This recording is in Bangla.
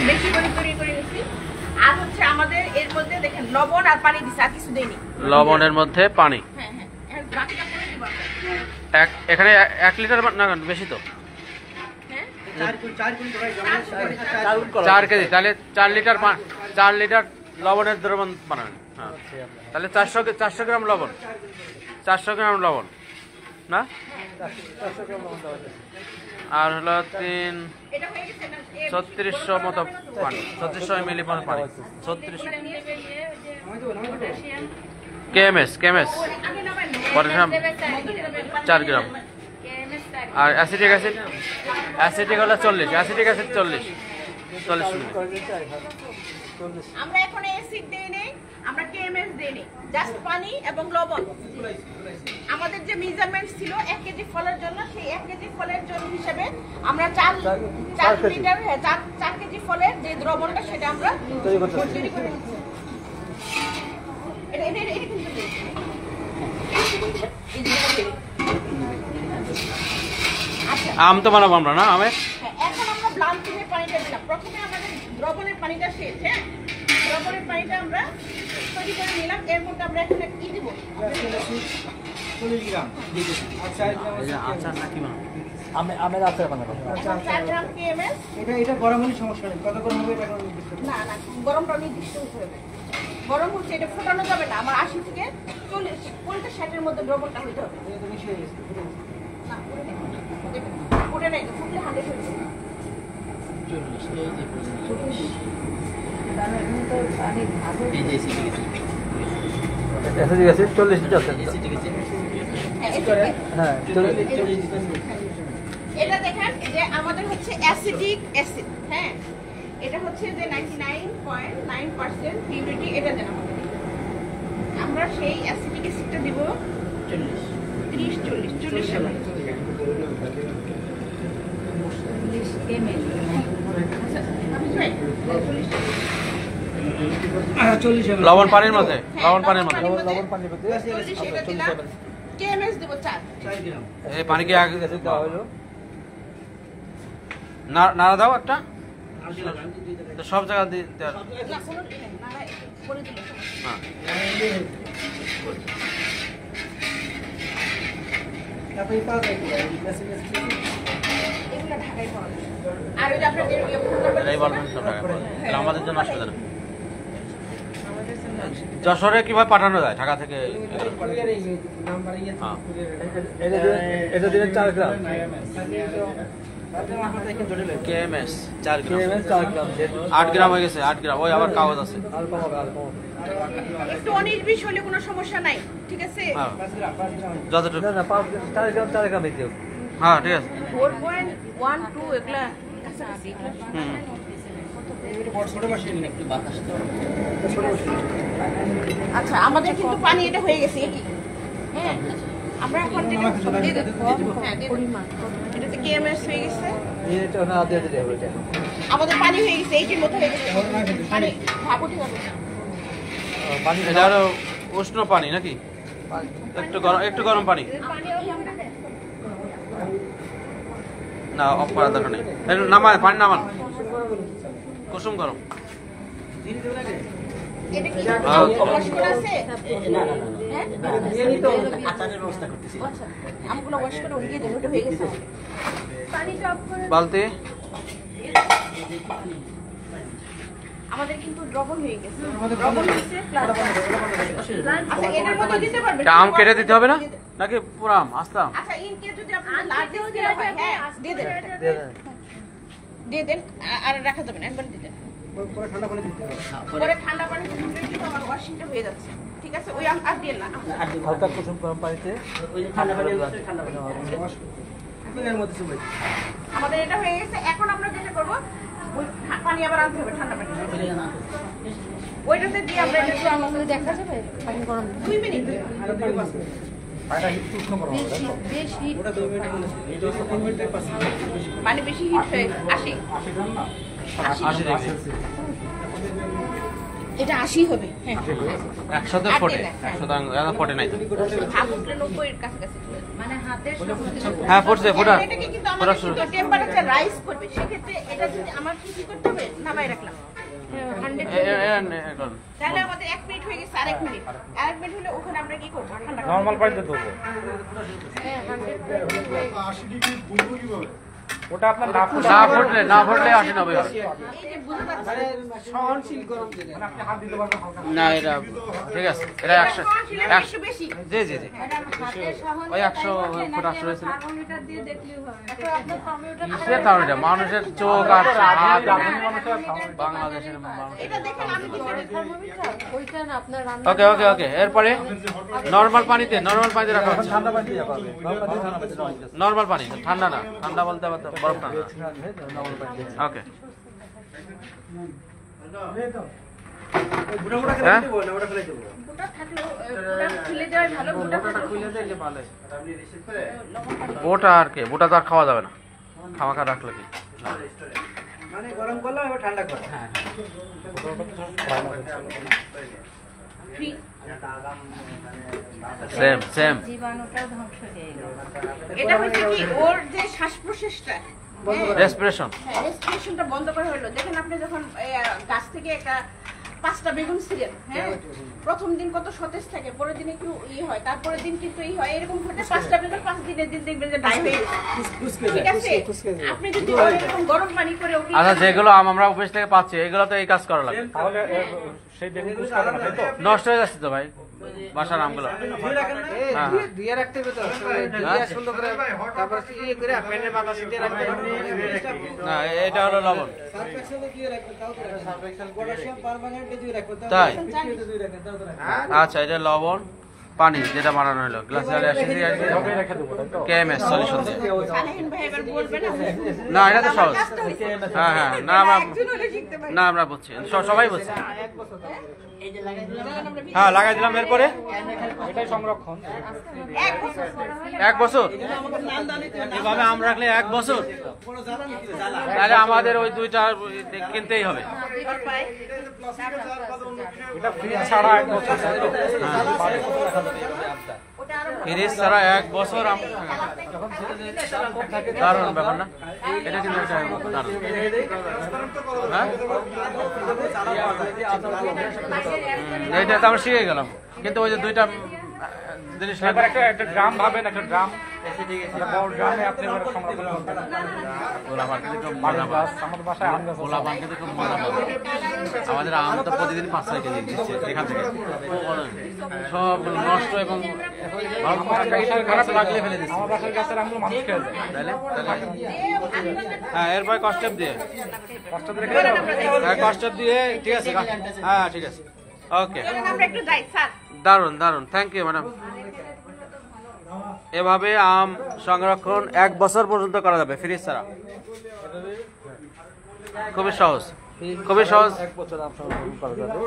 বেশি করে তৈরি করে নিচ্ছি। আর হচ্ছে আমাদের এর মধ্যে দেখেন লবণ আর পানি দিছি, আর কিছু দেইনি। লবণের মধ্যে পানি। হ্যাঁ হ্যাঁ, আর বাকিটা করে দিব আমরা। এখানে 1 লিটার না বেশি তো, 4 কেজি, তাহলে 4 লিটার লবণের দ্রবণ বানাবেন। হ্যাঁ, তাহলে 400 গ্রাম লবণ, 400 গ্রাম লবণ না, আর হলো 3600 মতো পানি, 3600 ml পানি, 3600 কেএমএস পটাশিয়াম 4 গ্রাম, আর অ্যাসিটিক হলো 40, অ্যাসিটিক অ্যাসিড 40 মিলি। আমরা এখন অ্যাসিড দেই নেই, আমরা কেএমএস দেই নেই, জাস্ট পানি এবং লবণ। আমাদের যে মেজারমেন্ট ছিল 1 কেজি ফলের জন্য, সেই 1 কেজি ফলের জন্য হিসেবে আমরা 4 লিটার 4 কেজি ফলের যে দ্রবণটা সেটা আমরা তৈরি করে নিচ্ছি। এটা আম তো বানাবো আমরা না, আমের। এখন আমরা ব্লান্সিংয়ের পানিটা দিলাম। প্রথমে আমাদের দ্রবণের পানিটা শেষ। হ্যাঁ, দ্রবণের পানিটা আমরা তৈরি করে নিলাম। এর মধ্যে আমরা এখন কি দিব? 40 গ্রাম আচার নাকি মা? আমের আচার বানাবো। 4 গ্রাম কেএমএল। এটা গরম হলে সমস্যা নেই। কত গরম হবে এটা না না, গরমটা নির্দিষ্ট হবে। গরম হচ্ছে এটা ফোটানো যাবে না। আমার 80 থেকে 40 50-60 এর মধ্যে দ্রবণটা হইতে হবে। এটা মিশে গেছে। না, ফুটে নাই, ফুটলে 100 হয়ে যাবে। 40 লিটার। হ্যাঁ, এটা দেখেন যে আমাদের হচ্ছে অ্যাসিডিক অ্যাসিড। হ্যাঁ, এটা হচ্ছে যে 99.9% পিউরিটি। এটা দেন আমাদের। আমরা সেই অ্যাসিডিক অ্যাসিডটা দিব 30-40 ml। লবণ পানির মধ্যে, লবণ পানির মধ্যে। কেএমএস দেব 4 গ্রাম। এই পানি কি আগে দেওয়া হলো? নাড়া দাও একটা, তো সব জায়গা দিয়ে না, কোনো নাড়া করে দিলে হ্যাঁ। তারপরে পাওয়া যায় এগুলো ঢাকায় পাওয়া যায়। আর ওই যে আপনাদের এই বলবেন সব টাকা তাহলে আমাদের জন্য অসুবিধা নেই। যশোরে কিভাবে পাঠানো যায় ঢাকা থেকে? এটা দিলে 4 গ্রাম। কেএমএস 4 গ্রাম, 4 গ্রাম। 8 গ্রাম হয়ে গেছে, 8 গ্রাম। ওই আবার কাগজ আছে। একটু 19-20 হলে কোনো সমস্যা নাই, ঠিক আছে? হ্যাঁ, যতটুকু। না 4 গ্রাম দিও। হ্যাঁ, ঠিক আছে। 4.12 এগুলা কাছাকাছি। হুম, আচ্ছা, আমাদের কিন্তু পানি এটা হয়ে গেছে কি? হ্যাঁ, আমরা এখন যেটা দিয়ে দেব। হ্যাঁ, পরিমাণ এটাতে কেএমএস হয়ে গেছে। এটা না দিয়ে দিলে হবে। আমাদের পানি হয়ে গেছে, 80 মতো হয়ে গেছে পানি। ভাপ উঠে যাবে। পানি এটা হলো উষ্ণ পানি নাকি? একটু গরম পানি না, অফ করার দরকার নেই। নামান, পানি নামান, কুসুম গরম। এটা কি ওয়াশ করা আছে? না না না, হ্যাঁ আচারের ব্যবস্থা করতেছি। আচ্ছা, আমগুলো ওয়াশ করে উঠিয়ে দেব। এটা হয়ে গেছে। পানিটা অফ করে বালতি। আমাদের কিন্তু দ্রবণ হয়ে গেছে। দ্রবণ হয়েছে প্লাস। আচ্ছা, এটার মধ্যে দিতে পারবেন? আম কেটে দিতে হবে না নাকি পুরো আম? আস্তা আম? আচ্ছা, ইন কেস যদি আপনারা লার্জ দেওয়া হয়, হ্যাঁ দিয়ে দেন। দিয়ে দেন, আর রাখা যাবে না, একবার দিয়ে দেন। পরে ঠান্ডা পানি দিতে হবে। পরে ঠান্ডা পানি দিলে কিন্তু আমার ওয়াশিংটা হয়ে যাচ্ছে, ঠিক আছে? ওই আর দিয়ে না, হালকা কুসুম গরম পানিতে ওই যে ঠান্ডা পানি ওয়াশ এর মধ্যে সবাই। আমাদের এটা হয়ে গেছে। এখন আমরা যেটা করব, ওই পানি আবার আনতে হবে, ঠান্ডা পানি ওইটাতে দিয়ে আমরা এটা আমাদের দেখা যাবে। পানি গরম 2 মিনিট। পানিটা একটু উষ্ণ করো। বেশি ওটা 2 মিনিট বলে এটা 3 মিনিটের পাশে পানি বেশি হিট হয়ে 80 80 ডিগ্রি। এটা 80 হবে। হ্যাঁ 100 তে ফোটে, 100 ফোটে নাই তো। ভাগ উঠলে 90 এর কাছাকাছি চলে যাবে। মানে হাতের হ্যাঁ ফোটছে, ফোটা এটাকে কিন্তু আমাদের কিন্তু টেম্পারেচার রাইজ করবে। সেক্ষেত্রে এটা যদি আমার কি করতে হবে নামাই রাখলাম 100 তাহলে আমাদের 1 মিনিট হয়ে গেছে, আরেক মিনিট হলে ওখানে আমরা কি করব ঠান্ডা নরমাল পানিতে ধরবো। হ্যাঁ 100 ওটা আপনার না ফুটলে 80-90 হবে। এই যে বুঝতে পারছেন মানে সহনশীল গরম যেটা মানে আপনি হাত দিতে পারবেন হালকা। না এটা ঠিক আছে, এটা 100 একটু বেশি জি জি জি ওই 100 ফুট 100 হয়েছিল। থার্মোমিটার দিয়ে দেখলেই হয়। কিসের থার্মোমিটার? মানুষের চোখ আর হাত, বাংলাদেশের মানুষ। এটা দেখেন আমি কি বলি থার্মোমিটার ওইটা না আপনার রান্না ওকে ওকে ওকে, এরপরে নরমাল পানিতে রাখা হচ্ছে। ঠান্ডা পানি দিয়ে পাবে। ঠান্ডা পানি দিয়ে। নরমাল পানি, ঠান্ডা না, ঠান্ডা বলতে আবার তো বরফ ঠান্ডা। ওকে হ্যাঁ বুটা থাকলে বুটা খুলে দেওয়াই ভালো। বুটা খুলে দিলে ভালো। বোটা আর কি, বোটা তো আর খাওয়া যাবে না, খাওয়া রাখলে কি মানে গরম করলে এবার ঠান্ডা করে। হ্যাঁ ফ্রি সেম জীবাণুটা ধ্বংস হয়ে গেল। এটা হচ্ছে কি ওর যে শ্বাস প্রশ্বাসটা রেসপিরেশন। হ্যাঁ রেসপিরেশনটা বন্ধ করা হলো। দেখেন আপনি যখন গাছ থেকে একটা 5টা বেগুন ছিলেন, হ্যাঁ প্রথম দিন কত সতেজ থাকে, পরের দিন একটু হয়, তারপরের দিন কিন্তু হয়, এরকম ঘটে 5টা বেগুন 5 দিনের দিন দেখবেন যে ড্রাই হয়ে গেছে। ঠিক আছে, আপনি যদি এরকম গরম পানি করে ওকে আচ্ছা যেগুলো আমরা অফিস থেকে পাচ্ছি এগুলো তো এই কাজ করা লাগে। তাহলে সেই বেগুন কুচ খাবে না তাই তো? নষ্ট হয়ে যাচ্ছে তো ভাই বাসার আমগুলো। হ্যাঁ দিয়ে রাখতে হবে তো। দিয়ে সুন্দর করে তারপর কি করে প্যানের বাতাসে দিয়ে রাখতে হবে। না এটা হলো লবণ। সার্ফেক্সেলে দিয়ে রাখতে তাও তো সার্ফেক্সেল পটাশিয়াম পারম্যাঙ্গানেট দিয়ে রাখতে তাই? দিয়ে রাখতে তাও তো। আচ্ছা এটা লবণ পানি যেটা বানানো হলো গ্লাসে রেখে দেবো তাই তো? কেএমএস সলিউশন দিয়ে। সালেহিন ভাই এবার বলবেন না এটা তো সহজ। কাজটা হয়েছে। হ্যাঁ হ্যাঁ না আমরা একজন হলে শিখতে পারি। না আমরা বুঝছি, সবাই বুঝছি। যখন আমরা হ্যাঁ লাগাই দিলাম, এরপরে এটাই সংরক্ষণ। 1 বছর 1 বছর আমাদের নাম জানিতে হবে। এভাবে আম রাখলে 1 বছর, তাহলে আমাদের ওই 2টা কিনতেই হবে। এটা ফ্রিজ ছাড়া 1 বছর তাই তো? ওটা আরো ফ্রিজ ছাড়া 1 বছর আম। দারুণ ব্যাপার না এটা, কিন্তু একটা দারুণ। হ্যাঁ এইটা তো আমরা শিখে গেলাম, কিন্তু ওই যে 2টা জিনিস এবার একটা ড্রাম ভাবেন, একটা ড্রাম বড় ড্রামে আপনি এবার সংরক্ষণ করবেন। গোলা মার্কেটে খুব বাড়ির মজা গাছ, আমাদের বাসায় আম গাছ আছে। গোলা মার্কেটে খুব মজা পাবে। আমাদের আম তো প্রতিদিন 5-6 কেজি দিচ্ছে এখান থেকে, সব নষ্ট এবং খারাপ লাগলে ফেলে দিচ্ছে। আমার বাসার গাছের আমগুলো মানুষ খেয়ে যায়। তাহলে হ্যাঁ এরপর কস্টেপ দিয়ে, কষ্ট করে খেয়ে যাবে। হ্যাঁ কস্টেপ দিয়ে ঠিক আছে। হ্যাঁ ঠিক আছে ওকে, আমরা একটু যাই স্যার। দারুণ দারুণ, থ্যাংক ইউ ম্যাডাম। এভাবে আম সংরক্ষণ 1 বছর পর্যন্ত করা যাবে ফ্রিজ ছাড়া। খুবই সহজ, খুবই সহজ। 1 বছর আম সংরক্ষণ করা যাবে।